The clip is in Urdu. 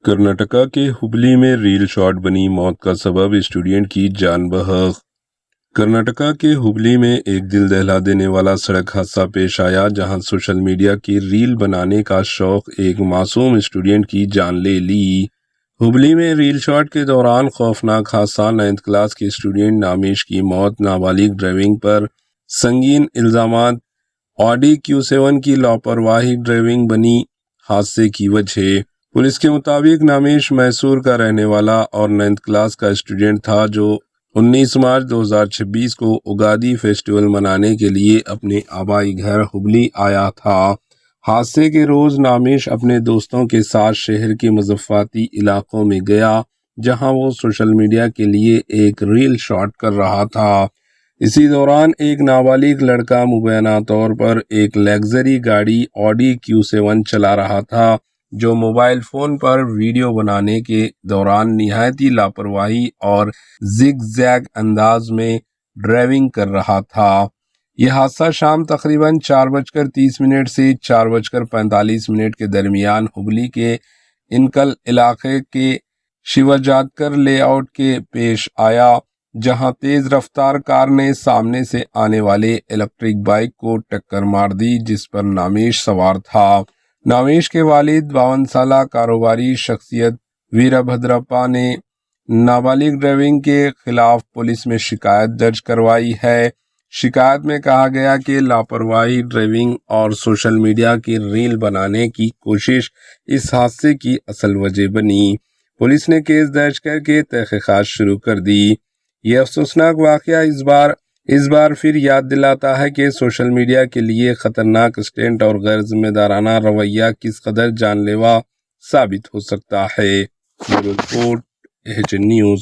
کرناٹکا کے ہبلی میں ریل شاٹ بنی موت کا سبب، اسٹوڈنٹ کی جان بحق۔ کرناٹکا کے ہبلی میں ایک دل دہلا دینے والا سڑک حادثہ پیش آیا، جہاں سوشل میڈیا کی ریل بنانے کا شوق ایک معصوم اسٹوڈنٹ کی جان لے لی۔ ہبلی میں ریل شاٹ کے دوران خوفناک حادثہ، 9th کلاس کے اسٹوڈنٹ نامیش کی موت، نابالغ ڈرائیونگ پر سنگین الزامات، آڈی Q7 کی لاپرواہی ڈرائیونگ بنی حادثے کی وجہ۔ پولیس کے مطابق نامیش میسور کا رہنے والا اور 9th کلاس کا اسٹوڈنٹ تھا، جو 19 مارچ 2026 کو اگادی فیسٹیول منانے کے لیے اپنے آبائی گھر ہبلی آیا تھا۔ حادثے کے روز نامیش اپنے دوستوں کے ساتھ شہر کے مضافاتی علاقوں میں گیا، جہاں وہ سوشل میڈیا کے لیے ایک ریل شاٹ کر رہا تھا۔ اسی دوران ایک نابالغ لڑکا مبینہ طور پر ایک لگژری گاڑی آڈی Q7 چلا رہا تھا، جو موبائل فون پر ویڈیو بنانے کے دوران نہایت لاپرواہی اور زگ زیگ انداز میں ڈرائیونگ کر رہا تھا۔ یہ حادثہ شام تقریباً 4:30 سے 4:45 کے درمیان ہبلی کے انکل علاقے کے شیواجاتکر لے آؤٹ کے پیش آیا، جہاں تیز رفتار کار نے سامنے سے آنے والے الیکٹرک بائک کو ٹکر مار دی، جس پر نامیش سوار تھا۔ نامیش کے والد 52 سالہ کاروباری شخصیت ویرا بھدرپا نے نابالغ ڈرائیونگ کے خلاف پولیس میں شکایت درج کروائی ہے۔ شکایت میں کہا گیا کہ لاپرواہی ڈرائیونگ اور سوشل میڈیا کی ریل بنانے کی کوشش اس حادثے کی اصل وجہ بنی۔ پولیس نے کیس درج کر کے تحقیقات شروع کر دی۔ یہ افسوسناک واقعہ اس بار پھر یاد دلاتا ہے کہ سوشل میڈیا کے لیے خطرناک اسٹنٹ اور غیر ذمہ دارانہ رویہ کس قدر جان لیوا ثابت ہو سکتا ہے۔ Report HN news.